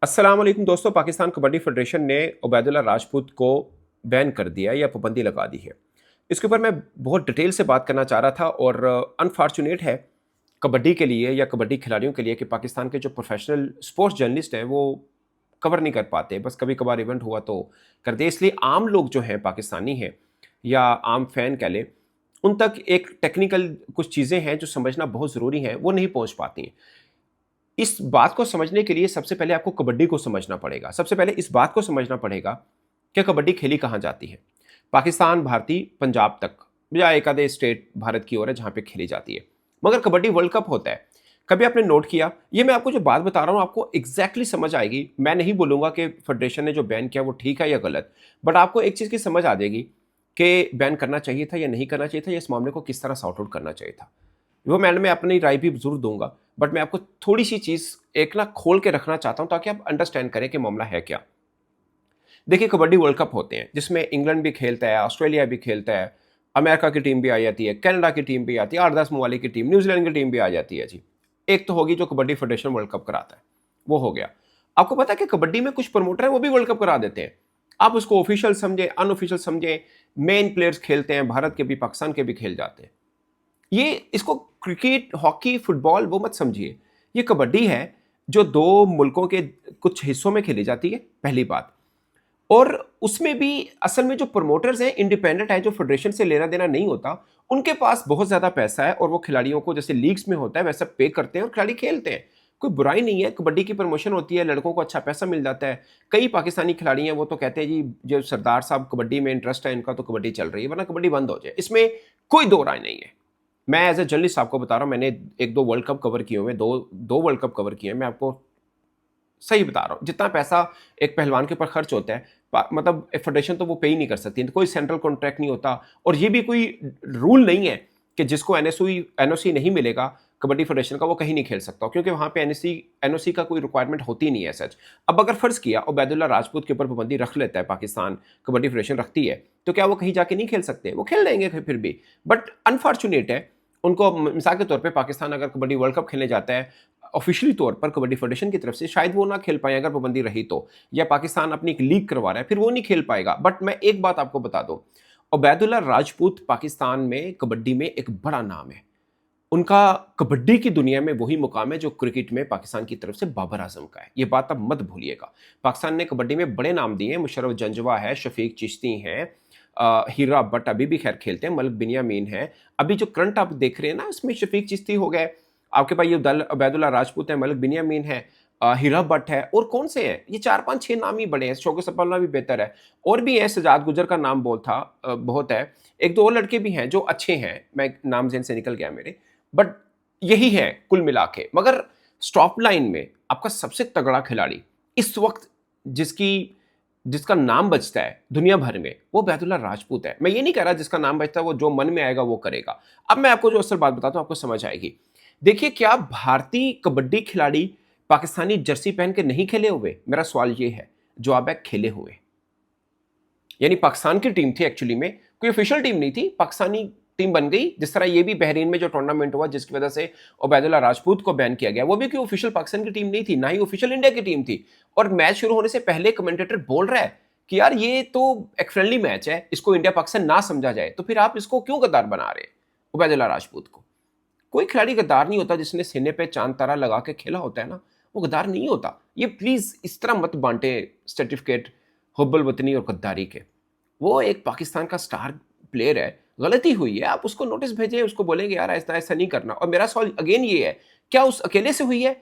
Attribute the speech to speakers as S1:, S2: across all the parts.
S1: अस्सलाम वालेकुम दोस्तों। पाकिस्तान कबड्डी फेडरेशन ने उबैदुल्ला राजपूत को बैन कर दिया या पाबंदी लगा दी है। इसके ऊपर मैं बहुत डिटेल से बात करना चाह रहा था और अनफॉर्चुनेट है कबड्डी के लिए या कबड्डी खिलाड़ियों के लिए कि पाकिस्तान के जो प्रोफेशनल स्पोर्ट्स जर्नलिस्ट हैं वो कवर नहीं कर पाते, बस कभी कभार इवेंट हुआ तो करते। इसलिए आम लोग जो हैं पाकिस्तानी हैं या आम फैन कह लें, उन तक एक टेक्निकल कुछ चीज़ें हैं जो समझना बहुत ज़रूरी है, वो नहीं पहुंच पाती हैं। इस बात को समझने के लिए सबसे पहले आपको कबड्डी को समझना पड़ेगा। सबसे पहले इस बात को समझना पड़ेगा कि कबड्डी खेली कहाँ जाती है। पाकिस्तान, भारतीय, पंजाब तक या एक आधे स्टेट भारत की ओर है जहाँ पे खेली जाती है। मगर कबड्डी वर्ल्ड कप होता है, कभी आपने नोट किया? ये मैं आपको जो बात बता रहा हूँ आपको एग्जैक्टली समझ आएगी। मैं नहीं बोलूँगा कि फेडरेशन ने जो बैन किया वो ठीक है या गलत, बट आपको एक चीज़ की समझ आ जाएगी कि बैन करना चाहिए था या नहीं करना चाहिए था, या इस मामले को किस तरह सॉर्ट आउट करना चाहिए था। वो मैं अपनी राय भी ज़रूर दूँगा, बट मैं आपको थोड़ी-सी चीज़ एक ना खोल के रखना चाहता हूँ ताकि आप अंडरस्टैंड करें कि मामला है क्या। देखिए, कबड्डी वर्ल्ड कप होते हैं जिसमें इंग्लैंड भी खेलता है, ऑस्ट्रेलिया भी खेलता है, अमेरिका की टीम भी आ जाती है, कनाडा की टीम भी आती है, 8-10 ममालिक की टीम, न्यूज़ीलैंड की टीम भी आ जाती है जी। एक तो होगी जो कबड्डी फेडरेशन वर्ल्ड कप कराता है, वो हो गया। आपको पता है कि कबड्डी में कुछ प्रमोटर हैं वो भी वर्ल्ड कप करा देते हैं। आप उसको ऑफिशियल समझें, अनऑफिशियल समझें, मेन प्लेयर्स खेलते हैं, भारत के भी, पाकिस्तान के भी खेल जाते हैं। ये इसको क्रिकेट, हॉकी, फुटबॉल वो मत समझिए। ये कबड्डी है जो 2 मुल्कों के कुछ हिस्सों में खेली जाती है, पहली बात। और उसमें भी असल में जो प्रमोटर्स हैं इंडिपेंडेंट हैं, जो फेडरेशन से लेना देना नहीं होता, उनके पास बहुत ज़्यादा पैसा है और वो खिलाड़ियों को जैसे लीग्स में होता है वैसा पे करते हैं और खिलाड़ी खेलते हैं। कोई बुराई नहीं है, कबड्डी की प्रमोशन होती है, लड़कों को अच्छा पैसा मिल जाता है। कई पाकिस्तानी खिलाड़ी हैं वो तो कहते हैं जी जो सरदार साहब कबड्डी में इंटरेस्ट है इनका तो कबड्डी चल रही है, वरना कबड्डी बंद हो जाए। इसमें कोई दो राय नहीं है। मैं एज ए जर्नलिस्ट आपको बता रहा हूँ, मैंने 1-2 वर्ल्ड कप कवर किए हुए हैं, 2 वर्ल्ड कप कवर किए हैं। मैं आपको सही बता रहा हूँ, जितना पैसा एक पहलवान के ऊपर खर्च होता है, मतलब फेडरेशन तो वो पे ही नहीं कर सकती, कोई सेंट्रल कॉन्ट्रैक्ट नहीं होता। और ये भी कोई रूल नहीं है कि जिसको एनओसी नहीं मिलेगा कबड्डी फेडरेशन का वो कहीं नहीं खेल सकता, क्योंकि वहाँ पे एनओसी का कोई रिक्वायरमेंट होती नहीं है सच। अब अगर फर्ज किया उबैदुल्ला राजपूत के ऊपर पाबंदी रख लेता है पाकिस्तान, कबड्डी फेडरेशन रखती है, तो क्या वो कहीं जाके नहीं खेल सकते? वो खेल लेंगे फिर भी। बट अनफॉर्चुनेट है उनको, मिसाल के तौर पे पाकिस्तान अगर कबड्डी वर्ल्ड कप खेलने जाता है ऑफिशियली तौर पर कबड्डी फेडरेशन की तरफ से, शायद वो ना खेल पाए अगर पाबंदी रही तो, या पाकिस्तान अपनी एक लीग करवा रहा है फिर वो नहीं खेल पाएगा। बट मैं एक बात आपको बता दूं, उबैदुल्ला राजपूत पाकिस्तान में कबड्डी में एक बड़ा नाम है। उनका कबड्डी की दुनिया में वही मुकाम है जो क्रिकेट में पाकिस्तान की तरफ से बाबर आजम का है। ये बात आप मत भूलिएगा। पाकिस्तान ने कबड्डी में बड़े नाम दिए हैं, मुशर्रफ जंजवा है, शफीक चिश्ती हैं, हीरा भट्ट अभी भी खैर खेलते हैं, मलिक बिनियामीन है। अभी जो करंट आप देख रहे हैं ना, इसमें शफीक चिश्ती हो गए, आपके पास ये दल उबैदुल्ला राजपूत है, मलिक बिनियामीन है, हीरा भट्ट है, और कौन से हैं? ये 4-5-6 नाम ही बड़े हैं। शौकत सफाना भी बेहतर है, और भी है, सजाद गुजर का नाम बहुत है। 1-2 और लड़के भी हैं जो अच्छे हैं, मैं नाम ज़हन से निकल गया मेरे। बट यही है कुल मिला के। मगर स्टॉप लाइन में आपका सबसे तगड़ा खिलाड़ी इस वक्त जिसकी जिसका नाम बजता है दुनिया भर में, वो उबैदुल्ला राजपूत है। मैं ये नहीं कह रहा जिसका नाम बजता है वो जो मन में आएगा वो करेगा। अब मैं आपको जो असल बात बताता हूं आपको समझ आएगी। देखिए, क्या भारतीय कबड्डी खिलाड़ी पाकिस्तानी जर्सी पहन के नहीं खेले हुए? मेरा सवाल ये है। जवाब है, खेले हुए। यानी पाकिस्तान की टीम थी एक्चुअली में, कोई ऑफिशियल टीम नहीं थी, पाकिस्तानी टीम बन गई। जिस तरह ये भी बहरीन में जो टूर्नामेंट हुआ जिसकी वजह से उबैदुल्ला राजपूत को बैन किया गया, वो भी कोई ऑफिशियल पाकिस्तान की टीम नहीं थी, ना ही ऑफिशियल इंडिया की टीम थी। और मैच शुरू होने से पहले कमेंटेटर बोल रहा है कि यार ये तो एक फ्रेंडली मैच है, इसको इंडिया पाकिस्तान ना समझा जाए, तो फिर आप इसको क्यों गद्दार बना रहे हैं उबैदुल्ला राजपूत को? कोई खिलाड़ी गद्दार नहीं होता, जिसने सीने पे चांद तारा लगा के खेला होता है ना, वो गद्दार नहीं होता। ये प्लीज इस तरह मत बांटे सर्टिफिकेट हुब्बुल वतनी और गद्दारी के। वो एक पाकिस्तान का स्टार प्लेयर है, गलती हुई है, आप उसको नोटिस भेजें, उसको बोलेंगे यार ऐसा ऐसा नहीं करना। और मेरा सवाल अगेन ये है, क्या उस अकेले से हुई है?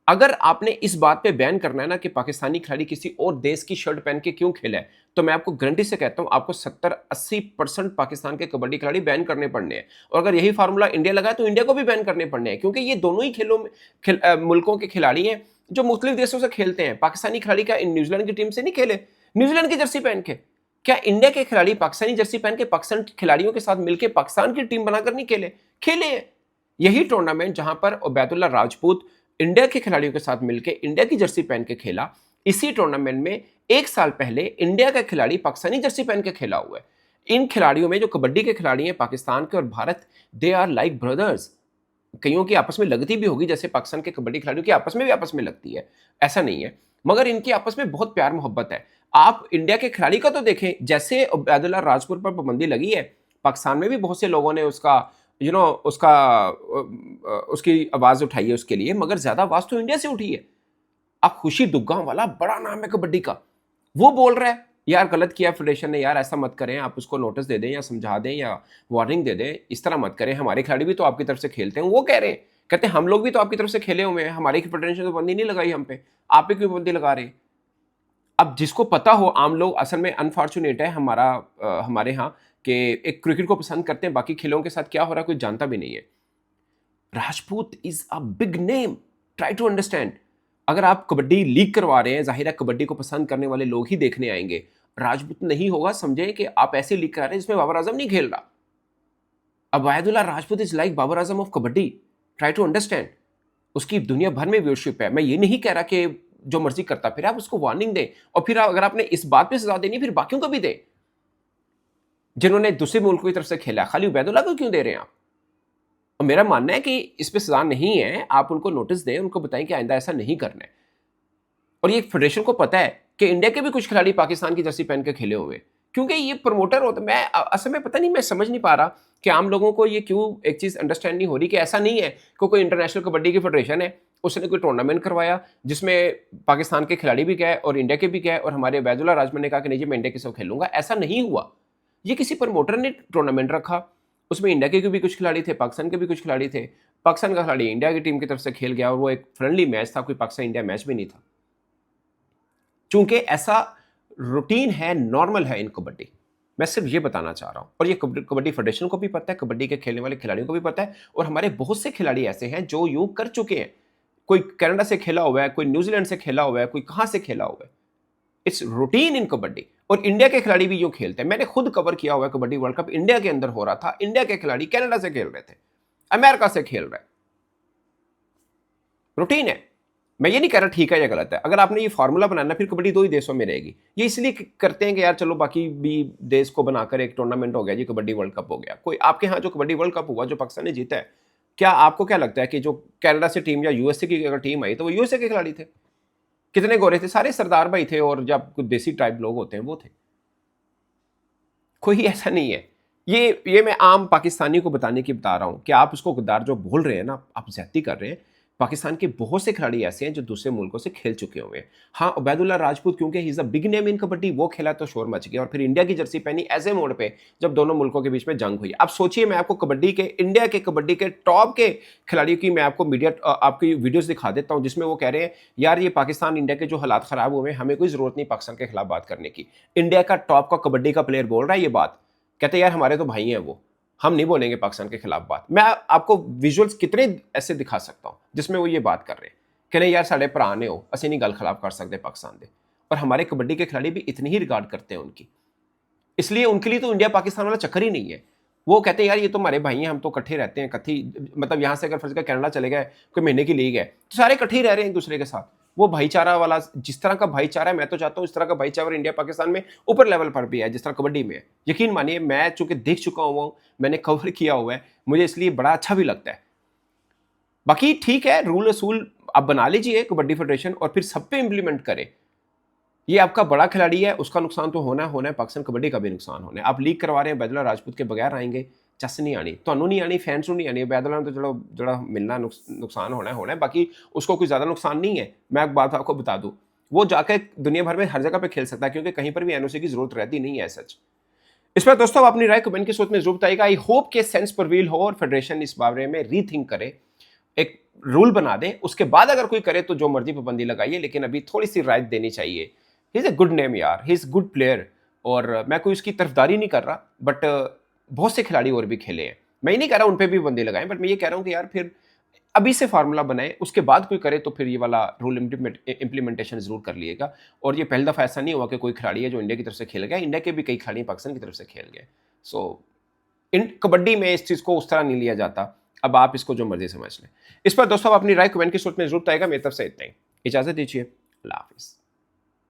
S1: अगर आपने इस बात पे बैन करना है ना कि पाकिस्तानी खिलाड़ी किसी और देश की शर्ट पहन के क्यों खेला है, तो मैं आपको गारंटी से कहता हूं आपको 70-80% पाकिस्तान के कबड्डी खिलाड़ी बैन करने पड़ने हैं। और अगर यही फार्मूला इंडिया लगाए तो इंडिया को भी बैन करने पड़ने हैं, क्योंकि ये दोनों ही खेलों में मुल्कों के खिलाड़ी हैं जो मुख्तलिफ देशों से खेलते हैं। पाकिस्तानी खिलाड़ी का न्यूजीलैंड की टीम से नहीं खेले, न्यूजीलैंड की जर्सी पहन के। क्या इंडिया के खिलाड़ी पाकिस्तानी जर्सी पहन के पाकिस्तान खिलाड़ियों के साथ मिलकर पाकिस्तान की टीम बनाकर नहीं खेले? खेले हैं। यही टूर्नामेंट जहां पर उबैदुल्ला राजपूत इंडिया के खिलाड़ियों के साथ मिलकर इंडिया की जर्सी पहन के खेला, इसी टूर्नामेंट में 1 साल पहले इंडिया का खिलाड़ी पाकिस्तानी जर्सी पहन के खेला हुआ है। इन खिलाड़ियों में जो कबड्डी के खिलाड़ी हैं पाकिस्तान के और Bharat, they are like brothers. कईयों की आपस में लगती भी होगी, जैसे पाकिस्तान के कबड्डी खिलाड़ियों की आपस में भी लगती है, ऐसा नहीं है। मगर इनकी आपस में बहुत प्यार मोहब्बत है। आप इंडिया के खिलाड़ी का तो देखें, जैसे उबैदुल्ला राजपुत पर पाबंदी लगी है, पाकिस्तान में भी बहुत से लोगों ने उसका उसका उसकी आवाज़ उठाई है उसके लिए, मगर ज़्यादा आवाज़ तो इंडिया से उठी है। अब खुशी दुग्गा वाला बड़ा नाम है कबड्डी का, वो बोल रहा है यार गलत किया फेडरेशन ने, यार ऐसा मत करें, आप उसको नोटिस दे दें या समझा दें या वार्निंग दे दें, इस तरह मत करें, हमारे खिलाड़ी भी तो आपकी तरफ से खेलते हैं। वो कह रहे हैं, कहते हैं हम लोग भी तो आपकी तरफ से खेले हुए हैं, हमारी फेडरेशन तो बंदी नहीं लगाई हम पे, आप ही क्यों बंदी लगा रहे हैं। अब जिसको पता हो, आम लोग असल में अनफॉर्चुनेट है हमारे यहाँ कि एक क्रिकेट को पसंद करते हैं, बाकी खेलों के साथ क्या हो रहा है कोई जानता भी नहीं है। Rajput is a big name, try to understand. अगर आप कबड्डी लीग करवा रहे हैं, जाहिर है कबड्डी को पसंद करने वाले लोग ही देखने आएंगे। राजपूत नहीं होगा, समझें कि आप ऐसी लीग करा रहे हैं जिसमें बाबर आजम नहीं खेल रहा। Obaidullah Rajput is like Babar Azam of kabaddi, try to understand. उसकी दुनिया भर में व्यूअरशिप है। मैं ये नहीं कह रहा कि जो मर्जी करता फिर, आप उसको वार्निंग दें, और फिर अगर आपने इस बात पे सजा देनी फिर बाकियों को भी दें जिन्होंने दूसरे मुल्क की तरफ से खेला। खाली उबैदुल्ला को क्यों दे रहे हैं आप? और मेरा मानना है कि इस पे सजा नहीं है, आप उनको नोटिस दें, उनको बताएं कि आइंदा ऐसा नहीं करना है। और ये फेडरेशन को पता है कि इंडिया के भी कुछ खिलाड़ी पाकिस्तान की जर्सी पहन के खेले हुए, क्योंकि ये प्रमोटर होता। मैं असल में पता नहीं, मैं समझ नहीं पा रहा कि आम लोगों को ये क्यों एक चीज़ अंडरस्टैंड नहीं हो रही कि ऐसा नहीं है कि कोई इंटरनेशनल कबड्डी की फेडरेशन है, उसने कोई टूर्नामेंट करवाया जिसमें पाकिस्तान के खिलाड़ी भी गए और इंडिया के भी गए, और हमारे उबैदुल्ला राजमन ने कहा कि नहीं जी मैं इंडिया के साथ खेलूंगा। ऐसा नहीं हुआ। ये किसी प्रमोटर ने टूर्नामेंट रखा, उसमें इंडिया के भी कुछ खिलाड़ी थे, पाकिस्तान के भी कुछ खिलाड़ी थे। पाकिस्तान का खिलाड़ी इंडिया की टीम की तरफ से खेल गया, और वो एक फ्रेंडली मैच था, कोई पाकिस्तान इंडिया मैच भी नहीं था। चूंकि ऐसा रूटीन है, नॉर्मल है इन कबड्डी। मैं सिर्फ ये बताना चाह रहा हूं, और ये कबड्डी फेडरेशन को भी पता है, कबड्डी के खेलने वाले खिलाड़ियों को भी पता है, और हमारे बहुत से खिलाड़ी ऐसे हैं जो यूं कर चुके हैं। कोई कनाडा से खेला हुआ है, कोई न्यूजीलैंड से खेला हुआ है, कोई कहां से खेला हुआ है। इट्स रूटीन इन कबड्डी। और इंडिया के खिलाड़ी भी यूं खेलते हैं। मैंने खुद कवर किया हुआ है कबड्डी वर्ल्ड कप, इंडिया के अंदर हो रहा था, इंडिया के खिलाड़ी कनाडा से खेल रहे थे, अमेरिका से खेल रहे। रूटीन है। मैं ये नहीं कह रहा ठीक है या गलत है। अगर आपने ये फार्मूला बनाना, फिर कबड्डी 2 ही देशों में रहेगी। ये इसलिए करते हैं कि यार चलो बाकी भी देश को बनाकर एक टूर्नामेंट हो गया जी, कबड्डी वर्ल्ड कप हो गया। कोई आपके यहाँ जो कबड्डी वर्ल्ड कप हुआ, जो पाकिस्तान ने जीता है, क्या आपको क्या लगता है कि जो कनाडा से टीम या यूएसए की अगर टीम आई तो वो यूएसए के खिलाड़ी थे? कितने गोरे थे? सारे सरदार भाई थे, और जब कुछ देसी टाइप लोग होते हैं वो थे। कोई ऐसा नहीं है। ये मैं आम पाकिस्तानी को बताने की बता रहा हूं कि आप उसको गद्दार जो बोल रहे हैं ना, आप ज्यादती कर रहे हैं। पाकिस्तान के बहुत से खिलाड़ी ऐसे हैं जो दूसरे मुल्कों से खेल चुके हुए हैं। हाँ, उबैदुल्ला राजपूत क्योंकि he is a big name in kabaddi, वो खेला तो शोर मच गया, और फिर इंडिया की जर्सी पहनी ऐसे मोड़ पे जब दोनों मुल्कों के बीच में जंग हुई। अब सोचिए, मैं आपको कबड्डी के, इंडिया के कबड्डी के टॉप के खिलाड़ियों की मैं आपको आपकी वीडियोज दिखा देता हूं, जिसमें वो कह रहे हैं यार ये पाकिस्तान इंडिया के जो हालात खराब हुए हैं, हमें कोई जरूरत नहीं पाकिस्तान के खिलाफ बात करने की। इंडिया का टॉप का कबड्डी का प्लेयर बोल रहा है ये बात, कहते यार हमारे तो भाई हैं वो, हम नहीं बोलेंगे पाकिस्तान के खिलाफ बात। मैं आपको विजुअल्स कितने ऐसे दिखा सकता हूं जिसमें वो ये बात कर रहे हैं कि नहीं यार साढ़े भरा ने हो, असं नहीं गल खिलाफ कर सकते पाकिस्तान दे। और हमारे कबड्डी के खिलाड़ी भी इतनी ही रिगार्ड करते हैं उनकी, इसलिए उनके लिए तो इंडिया पाकिस्तान वाला चक्कर ही नहीं है। वो कहते हैं यार ये तो हमारे भाई हैं, हम तो इकट्ठे रहते हैं, इकट्ठी मतलब यहाँ से अगर फर्ज कर कनाडा चले गए, कोई महीने की लीग है, तो सारे इकट्ठे ही रह रहे हैं एक दूसरे के साथ। वो भाईचारा वाला, जिस तरह का भाईचारा है, मैं तो चाहता हूँ इस तरह का भाईचारा इंडिया पाकिस्तान में ऊपर लेवल पर भी है जिस तरह कबड्डी में है। यकीन मानिए, मैं चूंकि देख चुका हुआ हूँ, मैंने कवर किया हुआ है, मुझे इसलिए बड़ा अच्छा भी लगता है। बाकी ठीक है, रूल असूल आप बना लीजिए कबड्डी फेडरेशन, और फिर सब पे इंप्लीमेंट करें। ये आपका बड़ा खिलाड़ी है, उसका नुकसान तो होना है, पाकिस्तान कबड्डी का भी नुकसान होना है। आप लीग करवा रहे हैं, उबैदुल्ला राजपूत के बगैर आएंगे, चस नहीं आनी, तो नहीं आनी, फैंस नहीं आनी। उबैदुल्ला तो चलो जरा मिलना नुकसान होना है, बाकी उसको कोई ज़्यादा नुकसान नहीं है। मैं एक बात आपको बता दूं, वो जाकर दुनिया भर में हर जगह पे खेल सकता है, क्योंकि कहीं पर भी एनओसी की जरूरत रहती नहीं है सच। इस पर दोस्तों अपनी राय कमेंट की सोच में जरूर बताइएगा। आई होप के सेंस परवील हो और फेडरेशन इस बारे में रीथिंक करे, एक रूल बना दे, उसके बाद अगर कोई करे तो जो मर्जी पाबंदी लगाइए, लेकिन अभी थोड़ी सी राय देनी चाहिए। He is a good name यार, ही इज गुड प्लेयर, और मैं कोई उसकी तरफदारी नहीं कर रहा, बट बहुत से खिलाड़ी और भी खेले हैं। मैं ये नहीं कह रहा उन पे भी पाबंदी लगाएं, बट मैं ये कह रहा हूँ कि यार फिर अभी से फार्मूला बनाए, उसके बाद कोई करे तो फिर ये वाला रूल इंप्लीमेंटेशन जरूर कर लिएगा। और ये पहली दफ़ा ऐसा नहीं हुआ कि कोई खिलाड़ी है जो इंडिया की तरफ से खेल गया, इंडिया के भी कई खिलाड़ी पाकिस्तान की तरफ से खेल गए। सो इन कबड्डी में इस चीज़ को उस तरह नहीं लिया जाता। अब आप इसको जो मर्जी समझ लें। इस पर दोस्तों आप अपनी राय कमेंट की सूरत में जरूर बताएगा। मेरी तरफ से इतना ही, इजाज़त दीजिए, अल्लाह हाफिज़।